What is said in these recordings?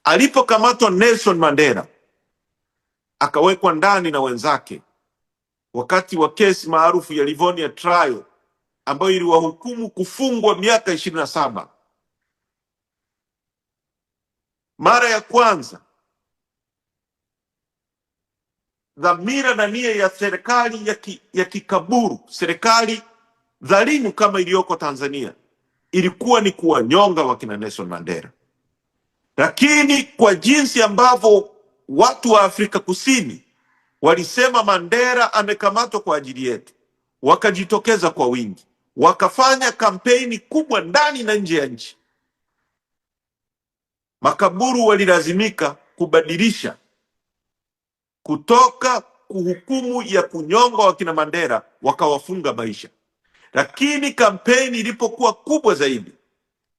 Alipokamatwa Nelson Mandela akawekwa ndani na wenzake wakati wa kesi maarufu ya Livonia trial ambayo iliwahukumu kufungwa miaka 27. Mara ya kwanza dhamira na nia ya serikali ya kikaburu, serikali dhalimu kama iliyoko Tanzania, ilikuwa ni kuwanyonga wakina Nelson Mandela. Lakini kwa jinsi ambavyo watu wa Afrika Kusini walisema Mandela amekamatwa kwa ajili yetu, wakajitokeza kwa wingi, wakafanya kampeni kubwa ndani na nje ya nchi. Makaburu walilazimika kubadilisha kutoka kuhukumu ya kunyonga wakina Mandela wakawafunga maisha. Lakini kampeni ilipokuwa kubwa zaidi,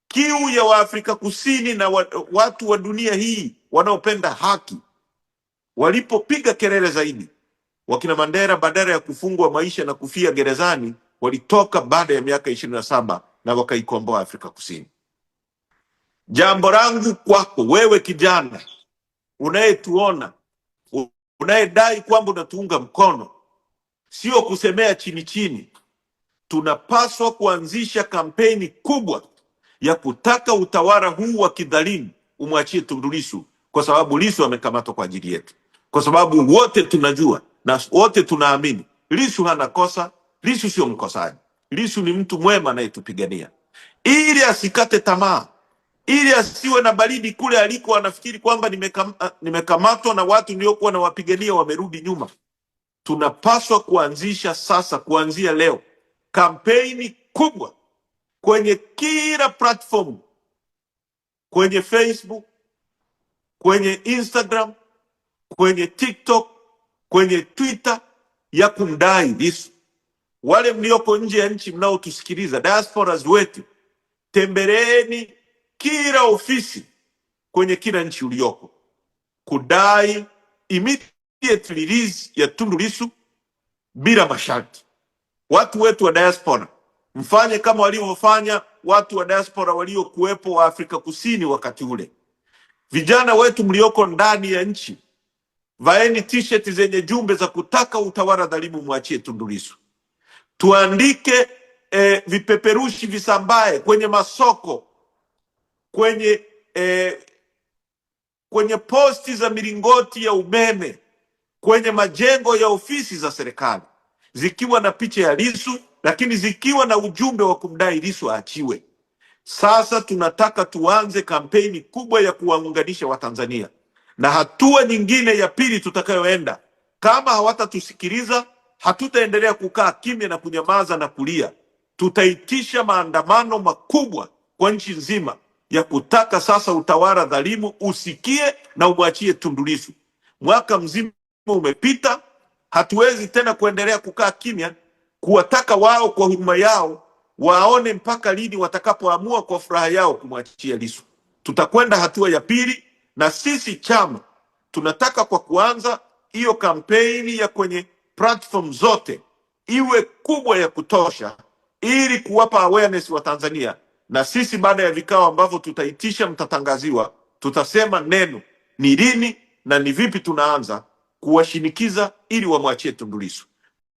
kiu ya Waafrika Kusini na watu wa dunia hii wanaopenda haki walipopiga kelele zaidi, wakina Mandela badala ya kufungwa maisha na kufia gerezani walitoka baada ya miaka 27 na wakaikomboa Afrika Kusini. Jambo langu kwako wewe kijana unayetuona, unayedai kwamba unatuunga mkono, sio kusemea chini chini. Tunapaswa kuanzisha kampeni kubwa ya kutaka utawala huu wa kidhalimu umwachie Tundu Lissu, kwa sababu Lissu amekamatwa kwa ajili yetu, kwa sababu wote tunajua na wote tunaamini Lissu hana kosa. Lissu sio mkosaji. Lissu ni mtu mwema anayetupigania, ili asikate tamaa, ili asiwe na baridi kule aliko anafikiri kwamba nimekamatwa na watu niliokuwa na wapigania wamerudi nyuma. Tunapaswa kuanzisha sasa, kuanzia leo, kampeni kubwa kwenye kila platform, kwenye Facebook, kwenye Instagram, kwenye TikTok, kwenye Twitter, ya kumdai Lissu. Wale mlioko nje ya nchi mnaotusikiliza, diasporas wetu, tembeleeni kila ofisi kwenye kila nchi ulioko kudai immediate release ya Tundu Lissu bila masharti. Watu wetu wa diaspora, mfanye kama walivyofanya watu wa diaspora waliokuwepo wa Afrika Kusini wakati ule. Vijana wetu mlioko ndani ya nchi, vaeni t-shirt zenye jumbe za kutaka utawala dhalimu mwachie Tundu Lissu. Tuandike vipeperushi visambae kwenye masoko, kwenye posti za milingoti ya umeme, kwenye majengo ya ofisi za serikali, zikiwa na picha ya Lissu, lakini zikiwa na ujumbe wa kumdai Lissu aachiwe. Sasa tunataka tuanze kampeni kubwa ya kuwaunganisha Watanzania, na hatua nyingine ya pili tutakayoenda, kama hawatatusikiliza, hatutaendelea kukaa kimya na kunyamaza na kulia. Tutaitisha maandamano makubwa kwa nchi nzima ya kutaka sasa utawala dhalimu usikie na umwachie Tundu Lissu. Mwaka mzima umepita, hatuwezi tena kuendelea kukaa kimya, kuwataka wao kwa huruma yao waone mpaka lini watakapoamua kwa furaha yao kumwachia Lissu. Tutakwenda hatua ya pili, na sisi chama tunataka kwa kuanza hiyo kampeni ya kwenye platform zote iwe kubwa ya kutosha, ili kuwapa awareness wa Tanzania. Na sisi baada ya vikao ambavyo tutaitisha, mtatangaziwa, tutasema neno ni lini na ni vipi tunaanza kuwashinikiza ili wamwachie Tundu Lissu.